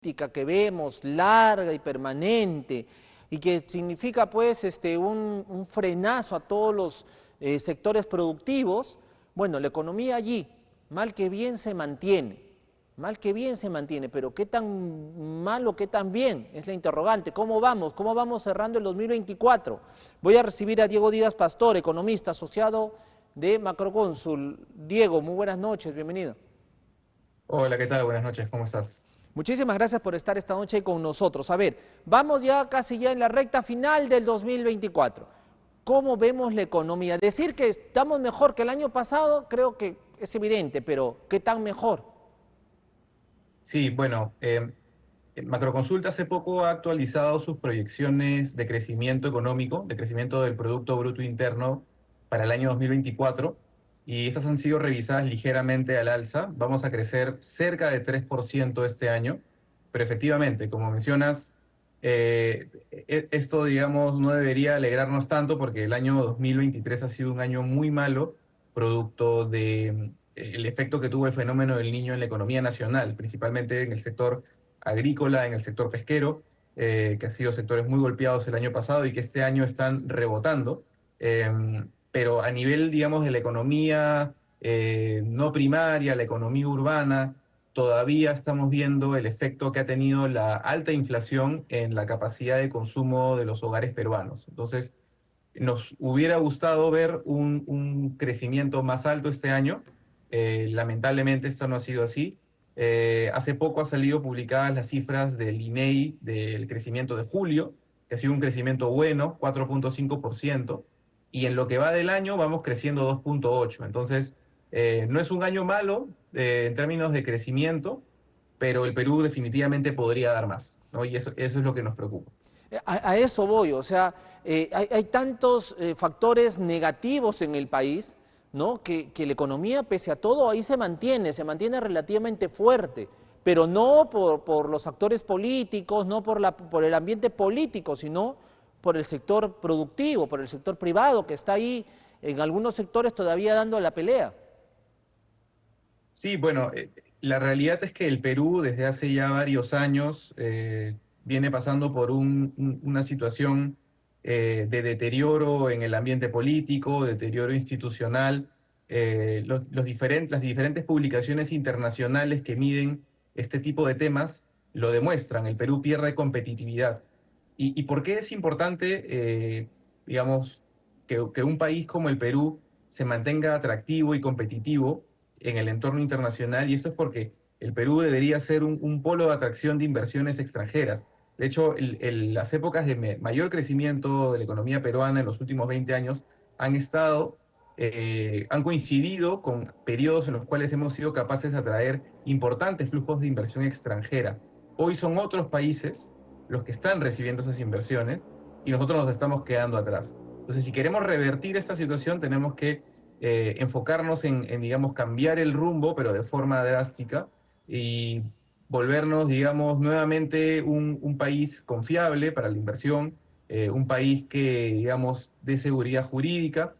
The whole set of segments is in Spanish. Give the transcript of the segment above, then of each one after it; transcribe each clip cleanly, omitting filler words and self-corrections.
que vemos larga y permanente y que significa pues un frenazo a todos los sectores productivos, bueno, la economía allí, mal que bien se mantiene, mal que bien se mantiene, pero qué tan mal o qué tan bien es la interrogante. ¿Cómo vamos? ¿Cómo vamos cerrando el 2024? Voy a recibir a Diego Díaz Pastor, economista asociado de Macrocónsul. Diego, muy buenas noches, bienvenido. Hola, ¿qué tal? Buenas noches, ¿cómo estás? Muchísimas gracias por estar esta noche con nosotros. A ver, vamos ya casi ya en la recta final del 2024. ¿Cómo vemos la economía? Decir que estamos mejor que el año pasado creo que es evidente, pero ¿qué tan mejor? Sí, bueno, Macroconsulta hace poco ha actualizado sus proyecciones de crecimiento económico, de crecimiento del Producto Bruto Interno para el año 2024, y estas han sido revisadas ligeramente al alza. Vamos a crecer cerca de 3% este año, pero efectivamente, como mencionas, esto, digamos, no debería alegrarnos tanto porque el año 2023 ha sido un año muy malo, producto de el efecto que tuvo el fenómeno del Niño en la economía nacional, principalmente en el sector agrícola, en el sector pesquero, que han sido sectores muy golpeados el año pasado y que este año están rebotando. Pero a nivel, digamos, de la economía no primaria, la economía urbana, todavía estamos viendo el efecto que ha tenido la alta inflación en la capacidad de consumo de los hogares peruanos. Entonces, nos hubiera gustado ver un crecimiento más alto este año. Lamentablemente esto no ha sido así. Hace poco ha salido publicadas las cifras del INEI del crecimiento de julio, que ha sido un crecimiento bueno, 4,5%, y en lo que va del año vamos creciendo 2,8%. Entonces, no es un año malo en términos de crecimiento, pero el Perú definitivamente podría dar más, ¿no? Y eso es lo que nos preocupa. A eso voy, o sea, hay tantos factores negativos en el país, ¿no? Que la economía, pese a todo, ahí se mantiene relativamente fuerte, pero no por los actores políticos, no por el ambiente político, sino por el sector productivo, por el sector privado, que está ahí en algunos sectores todavía dando la pelea. Sí, bueno, la realidad es que el Perú desde hace ya varios años viene pasando por una situación de deterioro en el ambiente político, deterioro institucional. Las diferentes publicaciones internacionales que miden este tipo de temas lo demuestran. El Perú pierde competitividad. ¿Y por qué es importante, digamos, que un país como el Perú se mantenga atractivo y competitivo en el entorno internacional? Y esto es porque el Perú debería ser un polo de atracción de inversiones extranjeras. De hecho, las épocas de mayor crecimiento de la economía peruana en los últimos 20 años han coincidido con periodos en los cuales hemos sido capaces de atraer importantes flujos de inversión extranjera. Hoy son otros países los que están recibiendo esas inversiones y nosotros nos estamos quedando atrás. Entonces, si queremos revertir esta situación, tenemos que enfocarnos digamos, cambiar el rumbo, pero de forma drástica, y volvernos, digamos, nuevamente un país confiable para la inversión, un país que, digamos, dé seguridad jurídica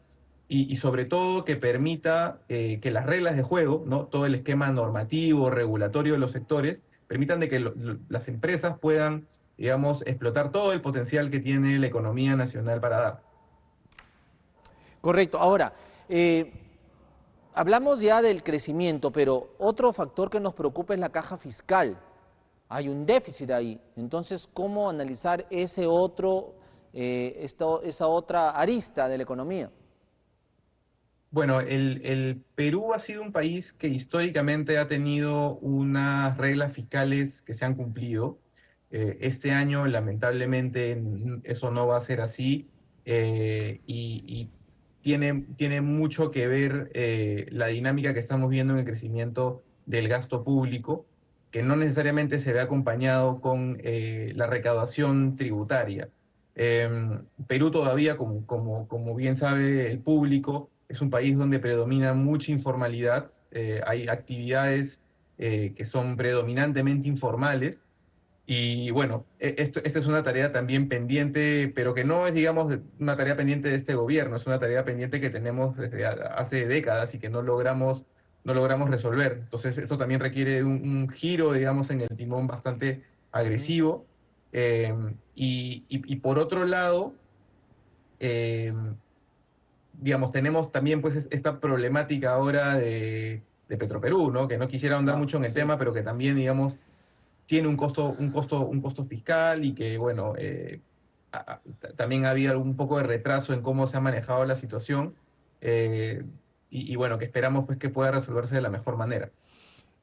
y sobre todo que permita que las reglas de juego, ¿no? Todo el esquema normativo, regulatorio de los sectores, permitan de que las empresas puedan, digamos, explotar todo el potencial que tiene la economía nacional para dar. Correcto. Ahora, eh, hablamos ya del crecimiento, pero otro factor que nos preocupa es la caja fiscal. Hay un déficit ahí. Entonces, ¿cómo analizar ese otro, esa otra arista de la economía? Bueno, el Perú ha sido un país que históricamente ha tenido unas reglas fiscales que se han cumplido. Este año, lamentablemente, eso no va a ser así y tiene mucho que ver la dinámica que estamos viendo en el crecimiento del gasto público, que no necesariamente se ve acompañado con la recaudación tributaria. Perú todavía, como bien sabe el público, es un país donde predomina mucha informalidad. Hay actividades que son predominantemente informales. Y bueno, esta es una tarea también pendiente, pero que no es, digamos, una tarea pendiente de este gobierno, es una tarea pendiente que tenemos desde hace décadas y que no logramos no logramos resolver. Entonces eso también requiere un giro, digamos, en el timón bastante Ujú. agresivo. Y por otro lado, eh, digamos, tenemos también pues esta problemática ahora de Petroperú, ¿no? Que no quisiera ahondar Ah, mucho en el sí. tema, pero que también, digamos, tiene un costo fiscal y que, bueno, también ha habido un poco de retraso en cómo se ha manejado la situación. eh, bueno, que esperamos pues que pueda resolverse de la mejor manera.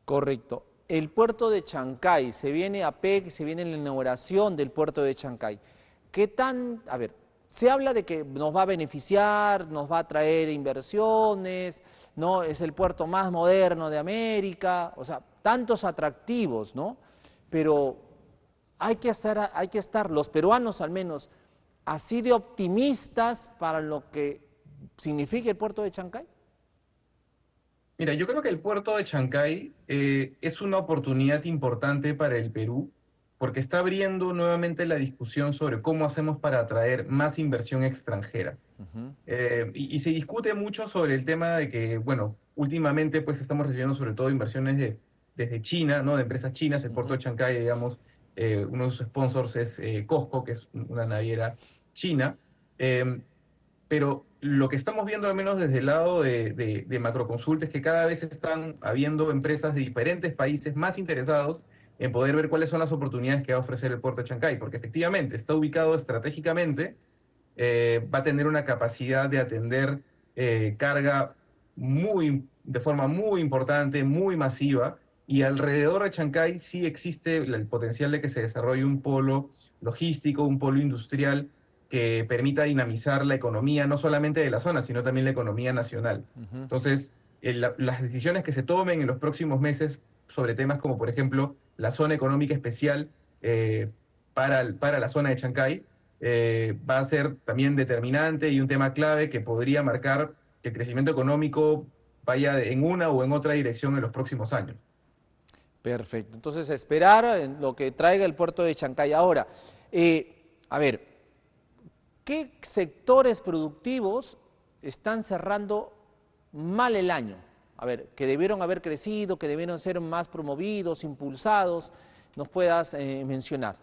Correcto. El puerto de Chancay, se viene APEC, se viene la inauguración del puerto de Chancay. ¿Qué tan, a ver, se habla de que nos va a beneficiar, nos va a traer inversiones, ¿no? Es el puerto más moderno de América, o sea, tantos atractivos, ¿no? Pero hay que estar, los peruanos al menos, así de optimistas para lo que significa el puerto de Chancay. Mira, yo creo que el puerto de Chancay es una oportunidad importante para el Perú porque está abriendo nuevamente la discusión sobre cómo hacemos para atraer más inversión extranjera. Ujú, Y se discute mucho sobre el tema de que, bueno, últimamente pues estamos recibiendo sobre todo inversiones desde China, ¿no? De empresas chinas. El puerto ujú. de Chancay, digamos, uno de sus sponsors es COSCO, que es una naviera china. Eh, pero lo que estamos viendo, al menos desde el lado de Macroconsulta, es que cada vez están habiendo empresas de diferentes países más interesados en poder ver cuáles son las oportunidades que va a ofrecer el puerto de Chancay, porque efectivamente está ubicado estratégicamente, va a tener una capacidad de atender carga de forma muy importante, muy masiva, y alrededor de Chancay sí existe el potencial de que se desarrolle un polo logístico, un polo industrial que permita dinamizar la economía, no solamente de la zona, sino también la economía nacional. Ujú. Entonces, las decisiones que se tomen en los próximos meses sobre temas como, por ejemplo, la zona económica especial para la zona de Chancay, va a ser también determinante y un tema clave que podría marcar que el crecimiento económico vaya en una o en otra dirección en los próximos años. Perfecto. Entonces, esperar en lo que traiga el puerto de Chancay. Ahora, a ver, ¿qué sectores productivos están cerrando mal el año? A ver, que debieron haber crecido, que debieron ser más promovidos, impulsados, nos puedas mencionar.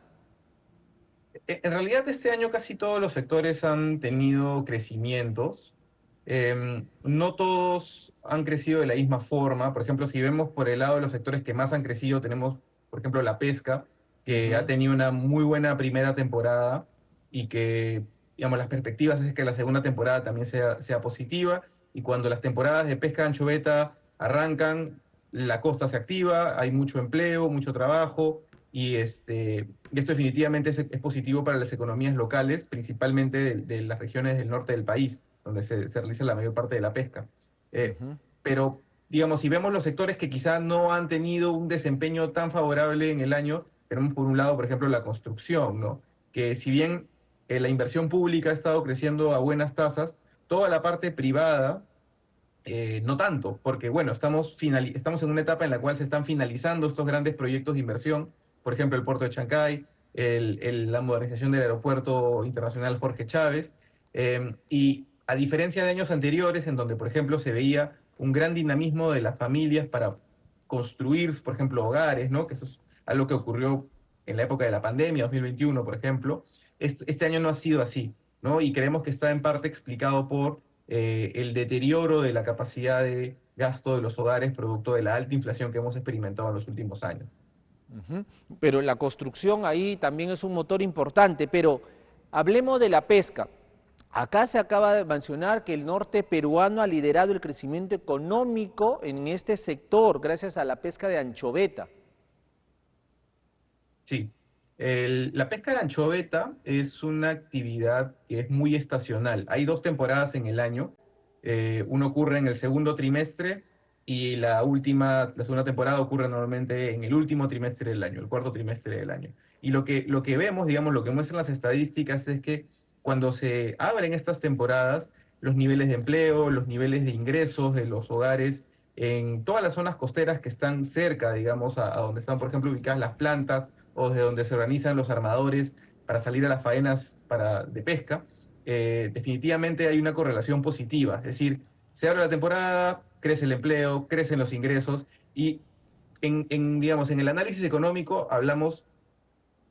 En realidad, este año casi todos los sectores han tenido crecimientos. No todos han crecido de la misma forma. Por ejemplo, si vemos por el lado de los sectores que más han crecido, tenemos, por ejemplo, la pesca, que ha Ujú, tenido una muy buena primera temporada y que, digamos, las perspectivas es que la segunda temporada también sea positiva. Y cuando las temporadas de pesca de anchoveta arrancan, la costa se activa, hay mucho empleo, mucho trabajo y esto definitivamente es positivo para las economías locales, principalmente de las regiones del norte del país, donde se realiza la mayor parte de la pesca. Eh, ujú. pero, digamos, si vemos los sectores que quizá no han tenido un desempeño tan favorable en el año, tenemos por un lado, por ejemplo, la construcción, ¿no? Que si bien la inversión pública ha estado creciendo a buenas tasas, toda la parte privada no tanto, porque bueno, estamos en una etapa en la cual se están finalizando estos grandes proyectos de inversión, por ejemplo, el puerto de Chancay, la modernización del aeropuerto internacional Jorge Chávez, y a diferencia de años anteriores, en donde, por ejemplo, se veía un gran dinamismo de las familias para construir, por ejemplo, hogares, ¿no? Que eso es algo que ocurrió en la época de la pandemia, 2021, por ejemplo. Este año no ha sido así, ¿no? Y creemos que está en parte explicado por el deterioro de la capacidad de gasto de los hogares producto de la alta inflación que hemos experimentado en los últimos años. Ujú. Pero la construcción ahí también es un motor importante, pero hablemos de la pesca. Acá se acaba de mencionar que el norte peruano ha liderado el crecimiento económico en este sector gracias a la pesca de anchoveta. Sí, la pesca de anchoveta es una actividad que es muy estacional. Hay dos temporadas en el año. Una ocurre en el segundo trimestre y la segunda temporada ocurre normalmente en el último trimestre del año, el cuarto trimestre del año. Y lo que vemos, digamos, lo que muestran las estadísticas es que cuando se abren estas temporadas, los niveles de empleo, los niveles de ingresos de los hogares en todas las zonas costeras que están cerca, digamos, a donde están, por ejemplo, ubicadas las plantas o de donde se organizan los armadores para salir a las faenas de pesca, definitivamente hay una correlación positiva. Es decir, se abre la temporada, crece el empleo, crecen los ingresos y digamos, en el análisis económico hablamos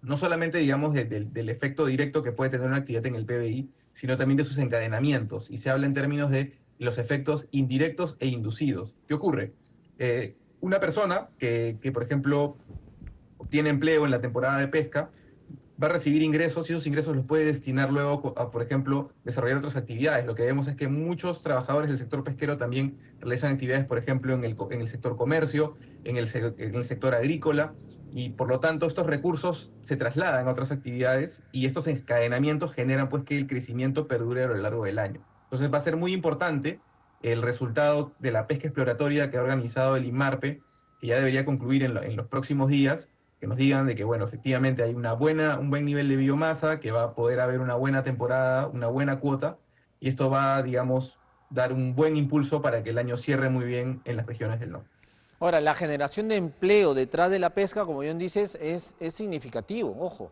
no solamente, digamos, del efecto directo que puede tener una actividad en el PBI, sino también de sus encadenamientos. Y se habla en términos de los efectos indirectos e inducidos. ¿Qué ocurre? Una persona por ejemplo, obtiene empleo en la temporada de pesca, va a recibir ingresos y esos ingresos los puede destinar luego a, por ejemplo, desarrollar otras actividades. Lo que vemos es que muchos trabajadores del sector pesquero también realizan actividades, por ejemplo, en el sector comercio, en el sector agrícola, y por lo tanto estos recursos se trasladan a otras actividades y estos encadenamientos generan pues que el crecimiento perdure a lo largo del año. Entonces va a ser muy importante el resultado de la pesca exploratoria que ha organizado el INMARPE, que ya debería concluir en los próximos días, que nos digan de que, bueno, efectivamente hay un buen nivel de biomasa, que va a poder haber una buena temporada, una buena cuota, y esto va, digamos, dar un buen impulso para que el año cierre muy bien en las regiones del norte. Ahora, la generación de empleo detrás de la pesca, como bien dices, es significativo, ojo.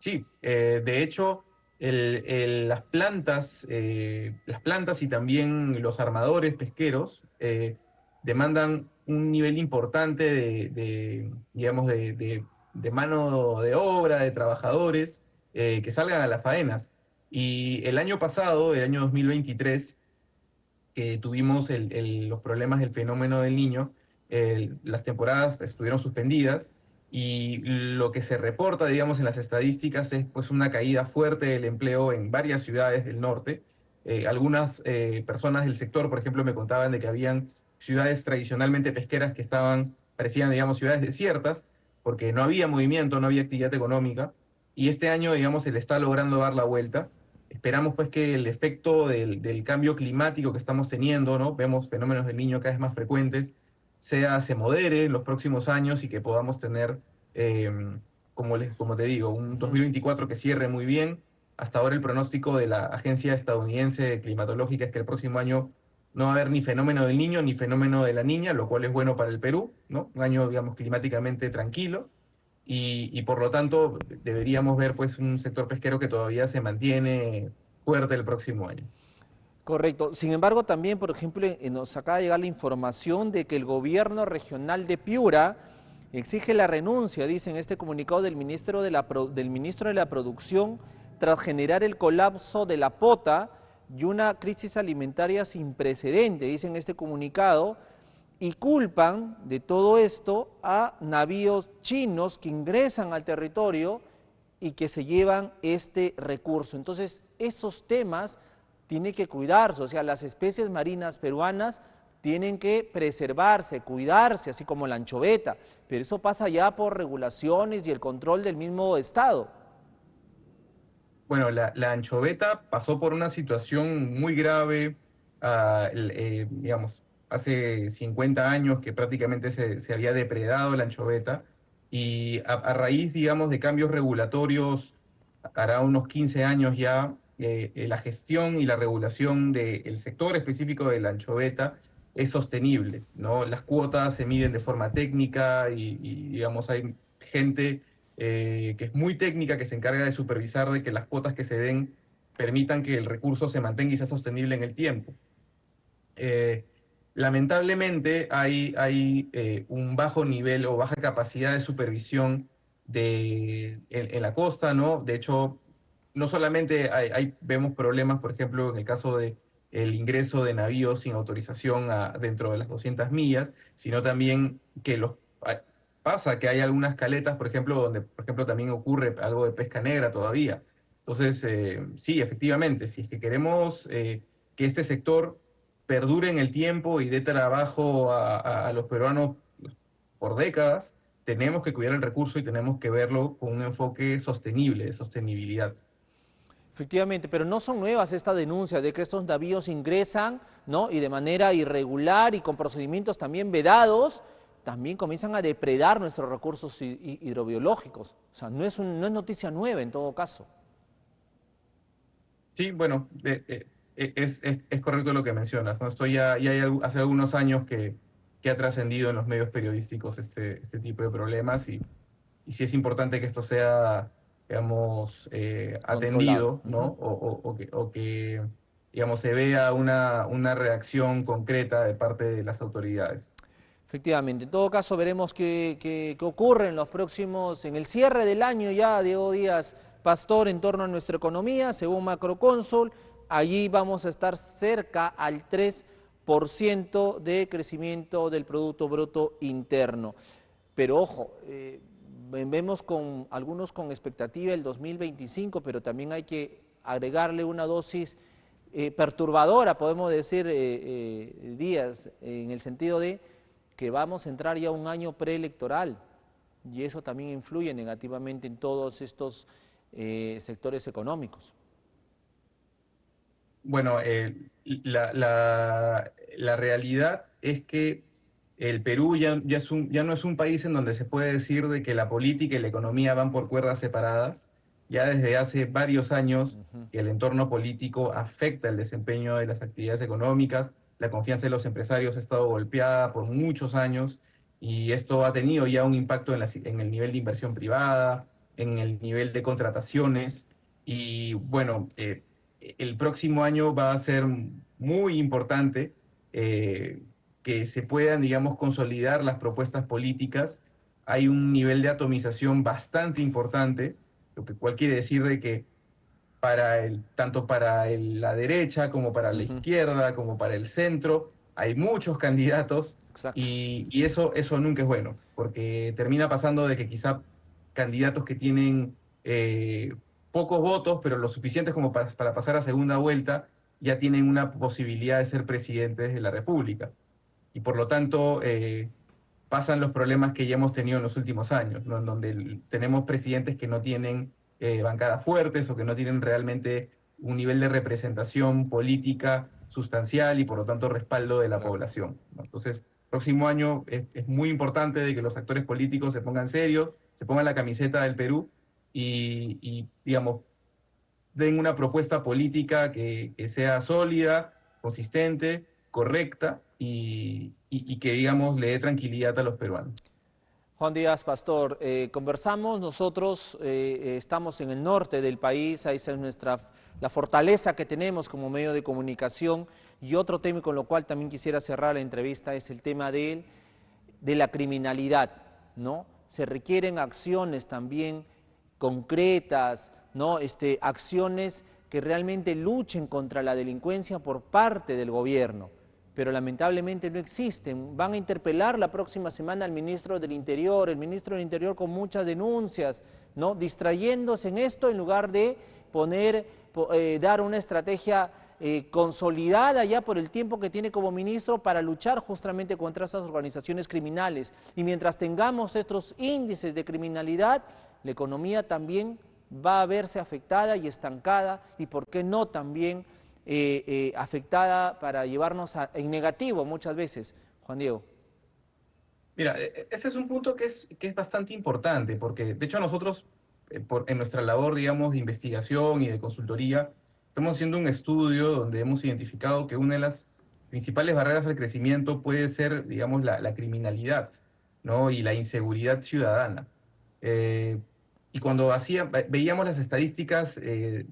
Sí, de hecho, las plantas y también los armadores pesqueros demandan un nivel importante digamos, de mano de obra, de trabajadores que salgan a las faenas. Y el año pasado, el año 2023, que tuvimos los problemas del fenómeno del Niño, las temporadas estuvieron suspendidas y lo que se reporta, digamos, en las estadísticas es pues una caída fuerte del empleo en varias ciudades del norte. Algunas personas del sector, por ejemplo, me contaban de que habían ciudades tradicionalmente pesqueras que parecían, digamos, ciudades desiertas, porque no había movimiento, no había actividad económica, y este año, digamos, se le está logrando dar la vuelta. Esperamos pues que el efecto del cambio climático que estamos teniendo, ¿no? Vemos fenómenos del Niño cada vez más frecuentes, se modere en los próximos años y que podamos tener, eh, como te digo, un Ujú. 2024 que cierre muy bien. Hasta ahora el pronóstico de la Agencia Estadounidense Climatológica es que el próximo año no va a haber ni fenómeno del Niño ni fenómeno de la Niña, lo cual es bueno para el Perú, ¿no? Un año, digamos, climáticamente tranquilo y por lo tanto deberíamos ver pues un sector pesquero que todavía se mantiene fuerte el próximo año. Correcto. Sin embargo, también, por ejemplo, nos acaba de llegar la información de que el gobierno regional de Piura exige la renuncia, dice en este comunicado del ministro de la Producción, tras generar el colapso de la pota y una crisis alimentaria sin precedente, dice en este comunicado, y culpan de todo esto a navíos chinos que ingresan al territorio y que se llevan este recurso. Entonces, esos temas tienen que cuidarse, o sea, las especies marinas peruanas tienen que preservarse, cuidarse, así como la anchoveta, pero eso pasa ya por regulaciones y el control del mismo Estado. Bueno, la anchoveta pasó por una situación muy grave, digamos, hace 50 años que prácticamente se había depredado la anchoveta y a raíz, digamos, de cambios regulatorios, hará unos 15 años ya, la gestión y la regulación del sector específico de la anchoveta es sostenible, ¿no? Las cuotas se miden de forma técnica digamos, hay gente que es muy técnica, que se encarga de supervisar de que las cuotas que se den permitan que el recurso se mantenga y sea sostenible en el tiempo. Eh, Lamentablemente hay un bajo nivel o baja capacidad de supervisión en la costa, ¿no? De hecho, no solamente vemos problemas, por ejemplo, en el caso de el ingreso de navíos sin autorización dentro de las 200 millas, sino también que pasa que hay algunas caletas, por ejemplo, donde, por ejemplo, también ocurre algo de pesca negra todavía. Entonces, sí, efectivamente, si es que queremos que este sector perdure en el tiempo y dé trabajo a los peruanos por décadas, tenemos que cuidar el recurso y tenemos que verlo con un enfoque sostenible, de sostenibilidad. Efectivamente, pero no son nuevas estas denuncias de que estos navíos ingresan, ¿no? Y de manera irregular y con procedimientos también vedados, también comienzan a depredar nuestros recursos hidrobiológicos. O sea, no es noticia nueva en todo caso. Sí, bueno, es correcto lo que mencionas, ¿no? Esto ya hace algunos años que ha trascendido en los medios periodísticos este tipo de problemas y sí es importante que esto sea, digamos, Controlado. atendido, ¿no? Ujú. O que digamos, se vea una reacción concreta de parte de las autoridades. Efectivamente, en todo caso veremos qué ocurre en los próximos, en el cierre del año ya, Diego Díaz Pastor, en torno a nuestra economía, según Macrocónsul, allí vamos a estar cerca al 3% de crecimiento del Producto Bruto Interno. Pero ojo, vemos con algunos con expectativa el 2025, pero también hay que agregarle una dosis perturbadora, podemos decir, Díaz, en el sentido de que vamos a entrar ya a un año preelectoral y eso también influye negativamente en todos estos sectores económicos. Bueno, la realidad es que el Perú ya no es un país en donde se puede decir de que la política y la economía van por cuerdas separadas. Ya desde hace varios años que el entorno político afecta el desempeño de las actividades económicas, la confianza de los empresarios ha estado golpeada por muchos años y esto ha tenido ya un impacto en el nivel de inversión privada, en el nivel de contrataciones y bueno, el próximo año va a ser muy importante que se puedan, digamos, consolidar las propuestas políticas. Hay un nivel de atomización bastante importante, lo que cual quiere decir de que tanto para la derecha como para la Ujú, izquierda, como para el centro, hay muchos candidatos exacto. y eso nunca es bueno, porque termina pasando de que quizá candidatos que tienen pocos votos, pero lo suficientes como para pasar a segunda vuelta, ya tienen una posibilidad de ser presidentes de la República. Y por lo tanto, pasan los problemas que ya hemos tenido en los últimos años, ¿no? En donde tenemos presidentes que no tienen bancadas fuertes o que no tienen realmente un nivel de representación política sustancial y por lo tanto respaldo de la Claro. población, ¿no? Entonces, próximo año es muy importante de que los actores políticos se pongan serios, se pongan la camiseta del Perú digamos, den una propuesta política que sea sólida, consistente, correcta y que, digamos, le dé tranquilidad a los peruanos. Juan Díaz Pastor, conversamos, nosotros estamos en el norte del país, ahí es la fortaleza que tenemos como medio de comunicación y otro tema con lo cual también quisiera cerrar la entrevista es el tema de la criminalidad, ¿no? Se requieren acciones también concretas, ¿no? Acciones que realmente luchen contra la delincuencia por parte del gobierno, pero lamentablemente no existen. Van a interpelar la próxima semana al ministro del Interior, el ministro del Interior con muchas denuncias, ¿no? Distrayéndose en esto en lugar de dar una estrategia consolidada ya por el tiempo que tiene como ministro para luchar justamente contra esas organizaciones criminales. Y mientras tengamos estos índices de criminalidad, la economía también va a verse afectada y estancada y por qué no también afectada para llevarnos en negativo muchas veces, Juan Diego. Mira, ese es un punto que es bastante importante, porque de hecho nosotros, en nuestra labor, digamos, de investigación y de consultoría, estamos haciendo un estudio donde hemos identificado que una de las principales barreras al crecimiento puede ser, digamos, la criminalidad, ¿no? Y la inseguridad ciudadana. Eh, y cuando veíamos las estadísticas de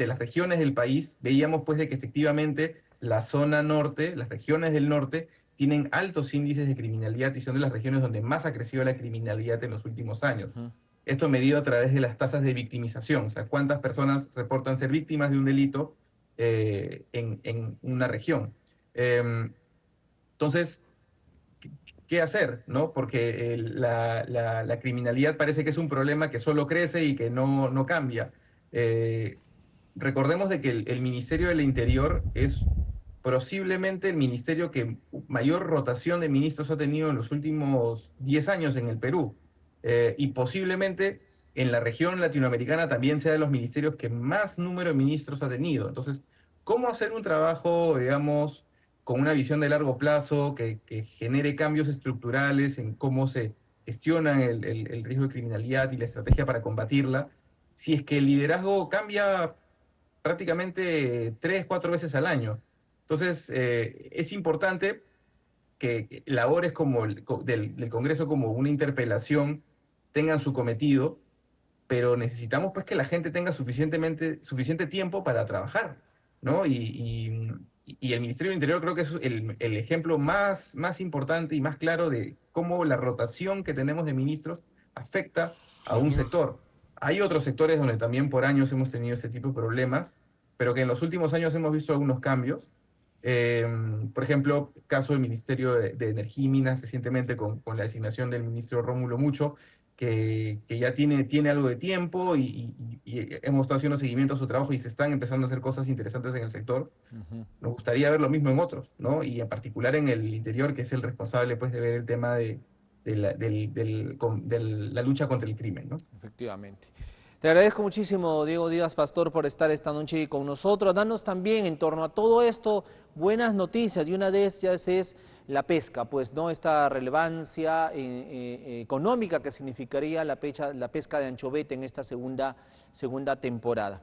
las regiones del país, veíamos pues de que efectivamente la zona norte, las regiones del norte, tienen altos índices de criminalidad y son de las regiones donde más ha crecido la criminalidad en los últimos años. Ujú. Esto medido a través de las tasas de victimización, o sea, cuántas personas reportan ser víctimas de un delito en una región. Eh, entonces, ¿qué hacer? ¿No? Porque la criminalidad parece que es un problema que solo crece y que no cambia. Eh, Recordemos de que el Ministerio del Interior es posiblemente el ministerio que mayor rotación de ministros ha tenido en los últimos 10 años en el Perú. Y posiblemente en la región latinoamericana también sea de los ministerios que más número de ministros ha tenido. Entonces, ¿cómo hacer un trabajo, digamos, con una visión de largo plazo que genere cambios estructurales en cómo se gestiona el riesgo de criminalidad y la estrategia para combatirla? Si es que el liderazgo cambia prácticamente 3, 4 veces al año. Entonces, es importante que labores como del Congreso, como una interpelación, tengan su cometido, pero necesitamos pues que la gente tenga suficiente tiempo para trabajar. ¿no? Y el Ministerio del Interior creo que es el ejemplo más importante y más claro de cómo la rotación que tenemos de ministros afecta a un Ujú. sector. Hay otros sectores donde también por años hemos tenido este tipo de problemas, pero que en los últimos años hemos visto algunos cambios. Eh, por ejemplo, caso del Ministerio de Energía y Minas recientemente con la designación del ministro Rómulo Mucho, que ya tiene algo de tiempo y hemos estado haciendo seguimiento a su trabajo y se están empezando a hacer cosas interesantes en el sector. Ujú. Nos gustaría ver lo mismo en otros, ¿no? Y en particular en el interior, que es el responsable pues, de ver el tema de la lucha contra el crimen, ¿no? Efectivamente. Te agradezco muchísimo, Diego Díaz Pastor, por estar esta noche con nosotros. Danos también en torno a todo esto buenas noticias y una de ellas es la pesca, pues no esta relevancia económica que significaría la pesca de anchovete en esta segunda temporada.